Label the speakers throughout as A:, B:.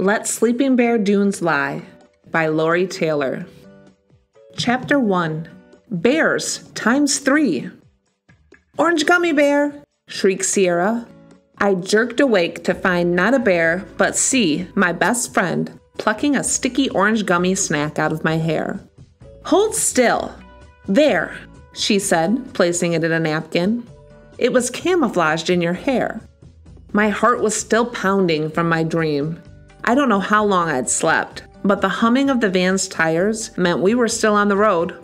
A: Let Sleeping Bear Dunes Lie by Lori Taylor. Chapter 1. Bears times 3. Orange gummy bear, shrieked Sierra. I jerked awake to find not a bear, but C, my best friend, plucking a sticky orange gummy snack out of my hair. Hold still. There, she said, placing it in a napkin. It was camouflaged in your hair. My heart was still pounding from my dream. I don't know how long I'd slept, but the humming of the van's tires meant we were still on the road.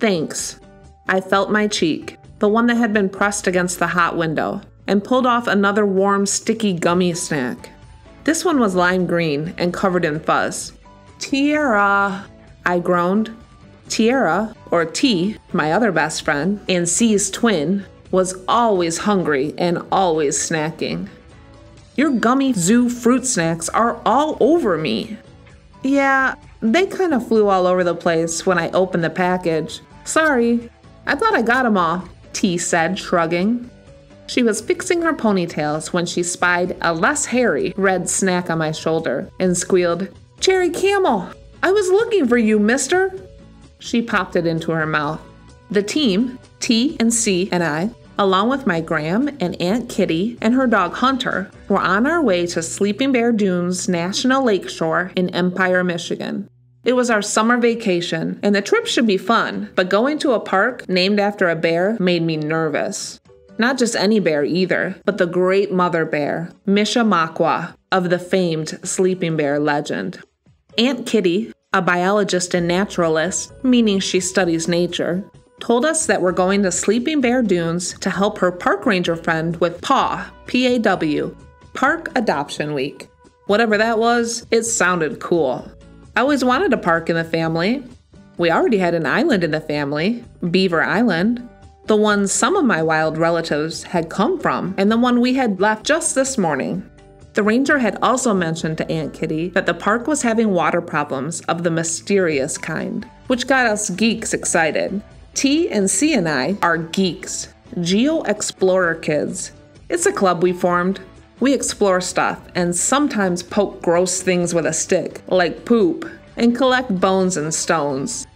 A: Thanks. I felt my cheek, the one that had been pressed against the hot window, and pulled off another warm, sticky gummy snack. This one was lime green and covered in fuzz. Tiara, I groaned. Tiara, or T, my other best friend, and C's twin, was always hungry and always snacking. Your gummy zoo fruit snacks are all over me. Yeah, they kind of flew all over the place when I opened the package. Sorry, I thought I got them all, T said, shrugging. She was fixing her ponytails when she spied a less hairy red snack on my shoulder and squealed, Cherry Camel, I was looking for you, mister. She popped it into her mouth. The team, T and C and I, along with my Graham and Aunt Kitty and her dog Hunter, were on our way to Sleeping Bear Dunes National Lakeshore in Empire, Michigan. It was our summer vacation, and the trip should be fun, but going to a park named after a bear made me nervous. Not just any bear either, but the great mother bear, Mishawaka, of the famed Sleeping Bear legend. Aunt Kitty, a biologist and naturalist, meaning she studies nature, told us that we're going to Sleeping Bear Dunes to help her park ranger friend with PAW, P-A-W, Park Adoption Week. Whatever that was, it sounded cool. I always wanted a park in the family. We already had an island in the family, Beaver Island, the one some of my wild relatives had come from, and the one we had left just this morning. The ranger had also mentioned to Aunt Kitty that the park was having water problems of the mysterious kind, which got us geeks excited. T and C and I are geeks, Geo-Explorer kids. It's a club we formed. We explore stuff and sometimes poke gross things with a stick, like poop, and collect bones and stones.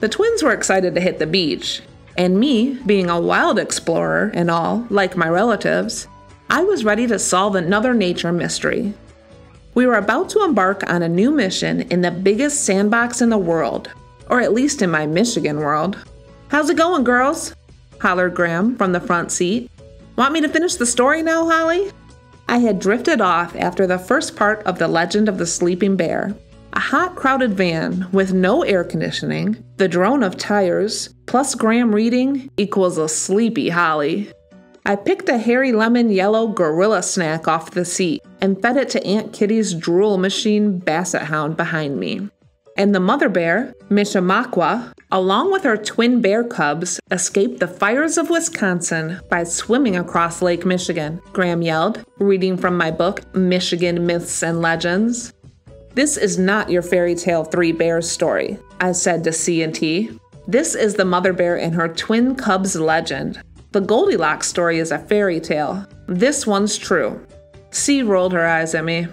A: The twins were excited to hit the beach, and me, being a wild explorer and all, like my relatives, I was ready to solve another nature mystery. We were about to embark on a new mission in the biggest sandbox in the world, or at least in my Michigan world. How's it going, girls? Hollered Graham from the front seat. Want me to finish the story now, Holly? I had drifted off after the first part of the legend of the sleeping bear. A hot, crowded van with no air conditioning, the drone of tires, plus Graham reading equals a sleepy Holly. I picked a hairy lemon yellow gorilla snack off the seat and fed it to Aunt Kitty's drool machine basset hound behind me. And the mother bear, Mishawaka, along with her twin bear cubs, escaped the fires of Wisconsin by swimming across Lake Michigan, Graham yelled, reading from my book, Michigan Myths and Legends. This is not your fairy tale Three Bears story, I said to C and T. This is the mother bear and her twin cubs legend. The Goldilocks story is a fairy tale. This one's true. C rolled her eyes at me.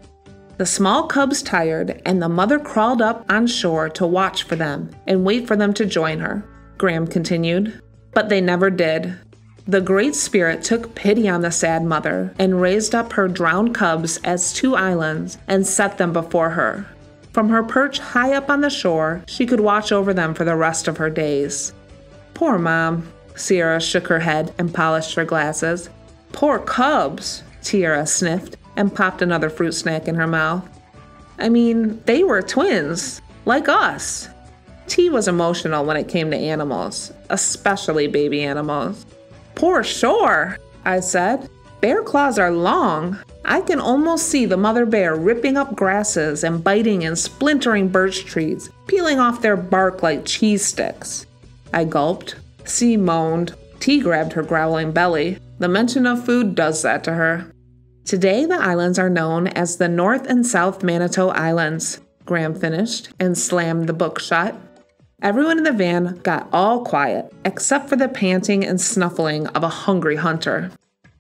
A: The small cubs tired, and the mother crawled up on shore to watch for them and wait for them to join her, Graham continued. But they never did. The Great Spirit took pity on the sad mother and raised up her drowned cubs as 2 islands and set them before her. From her perch high up on the shore, she could watch over them for the rest of her days. Poor Mom. Sierra shook her head and polished her glasses. Poor cubs, Tiara sniffed and popped another fruit snack in her mouth. I mean, they were twins, like us. T was emotional when it came to animals, especially baby animals. Poor Shore, I said. Bear claws are long. I can almost see the mother bear ripping up grasses and biting and splintering birch trees, peeling off their bark like cheese sticks. I gulped. C moaned. T grabbed her growling belly. The mention of food does that to her. Today, the islands are known as the North and South Manitou Islands, Graham finished and slammed the book shut. Everyone in the van got all quiet, except for the panting and snuffling of a hungry hunter.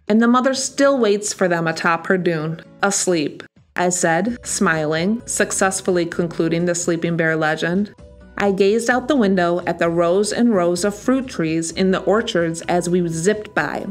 A: And the mother still waits for them atop her dune, asleep. I said, smiling, successfully concluding the Sleeping Bear legend. I gazed out the window at the rows and rows of fruit trees in the orchards as we zipped by.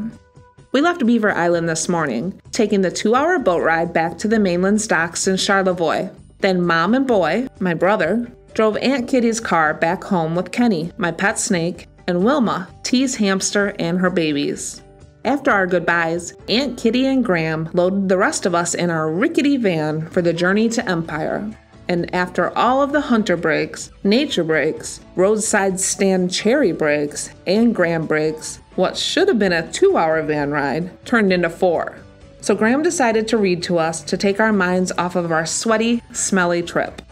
A: We left Beaver Island this morning, taking the 2-hour boat ride back to the mainland's docks in Charlevoix. Then Mom and Boy, my brother, drove Aunt Kitty's car back home with Kenny, my pet snake, and Wilma, T's hamster, and her babies. After our goodbyes, Aunt Kitty and Graham loaded the rest of us in our rickety van for the journey to Empire. And after all of the hunter breaks, nature breaks, roadside stand cherry breaks, and Graham breaks, what should have been a 2-hour van ride turned into 4. So Graham decided to read to us to take our minds off of our sweaty, smelly trip.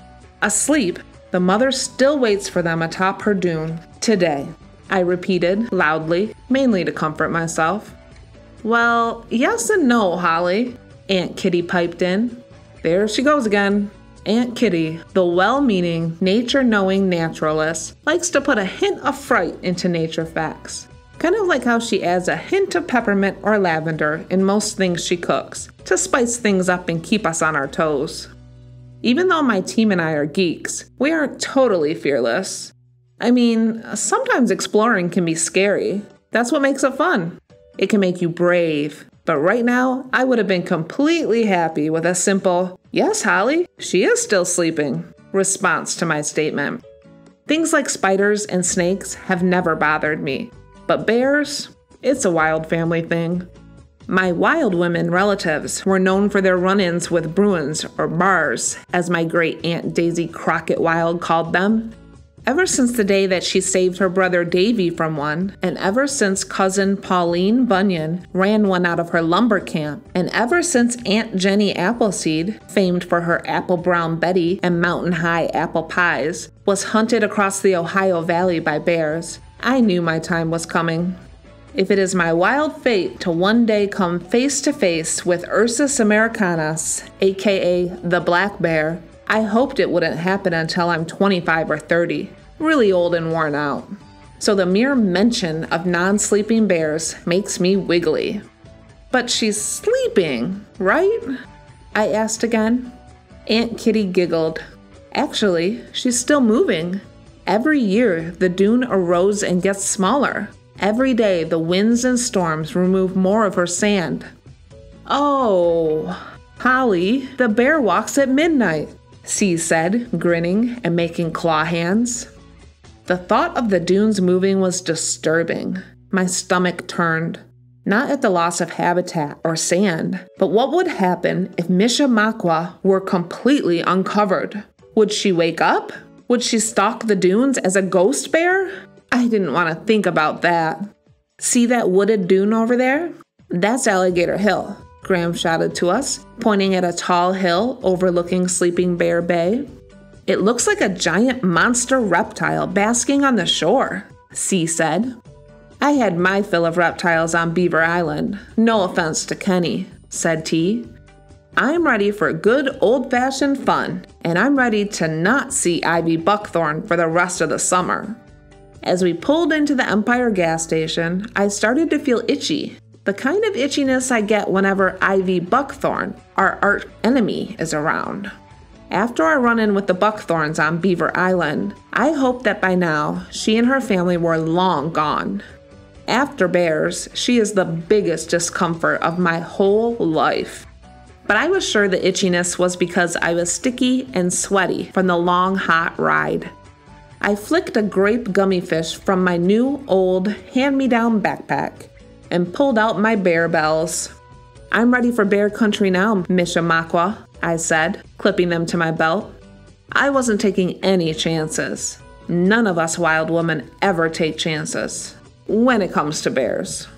A: Asleep, the mother still waits for them atop her dune, today, I repeated loudly, mainly to comfort myself. Well, yes and no, Holly, Aunt Kitty piped in. There she goes again. Aunt Kitty, the well-meaning, nature-knowing naturalist, likes to put a hint of fright into nature facts. Kind of like how she adds a hint of peppermint or lavender in most things she cooks, to spice things up and keep us on our toes. Even though my team and I are geeks, we aren't totally fearless. I mean, sometimes exploring can be scary. That's what makes it fun. It can make you brave. But right now, I would have been completely happy with a simple, "Yes, Holly, she is still sleeping," response to my statement. Things like spiders and snakes have never bothered me. But bears, it's a wild family thing. My wild women relatives were known for their run-ins with Bruins, or bars, as my great Aunt Daisy Crockett Wild called them. Ever since the day that she saved her brother Davy from one, and ever since cousin Pauline Bunyan ran one out of her lumber camp, and ever since Aunt Jenny Appleseed, famed for her apple brown Betty and mountain high apple pies, was hunted across the Ohio Valley by bears, I knew my time was coming. If it is my wild fate to one day come face to face with Ursus americanus, aka the black bear, I hoped it wouldn't happen until I'm 25 or 30, really old and worn out. So the mere mention of non-sleeping bears makes me wiggly. But she's sleeping, right? I asked again. Aunt Kitty giggled. Actually, she's still moving. Every year, the dune erodes and gets smaller. Every day, the winds and storms remove more of her sand. Oh, Holly, the bear walks at midnight, C said, grinning and making claw hands. The thought of the dunes moving was disturbing. My stomach turned. Not at the loss of habitat or sand, but what would happen if Mishamakwa were completely uncovered? Would she wake up? Would she stalk the dunes as a ghost bear? I didn't want to think about that. See that wooded dune over there? That's Alligator Hill, Graham shouted to us, pointing at a tall hill overlooking Sleeping Bear Bay. It looks like a giant monster reptile basking on the shore, C said. I had my fill of reptiles on Beaver Island. No offense to Kenny, said T. I'm ready for good old-fashioned fun, and I'm ready to not see ivy buckthorn for the rest of the summer. As we pulled into the Empire gas station, I started to feel itchy. The kind of itchiness I get whenever ivy buckthorn, our arch enemy, is around. After our run-in with the buckthorns on Beaver Island, I hoped that by now she and her family were long gone. After bears, she is the biggest discomfort of my whole life. But I was sure the itchiness was because I was sticky and sweaty from the long, hot ride. I flicked a grape gummy fish from my new, old, hand-me-down backpack and pulled out my bear bells. I'm ready for bear country now, Mishamakwa, I said, clipping them to my belt. I wasn't taking any chances. None of us wild women ever take chances when it comes to bears.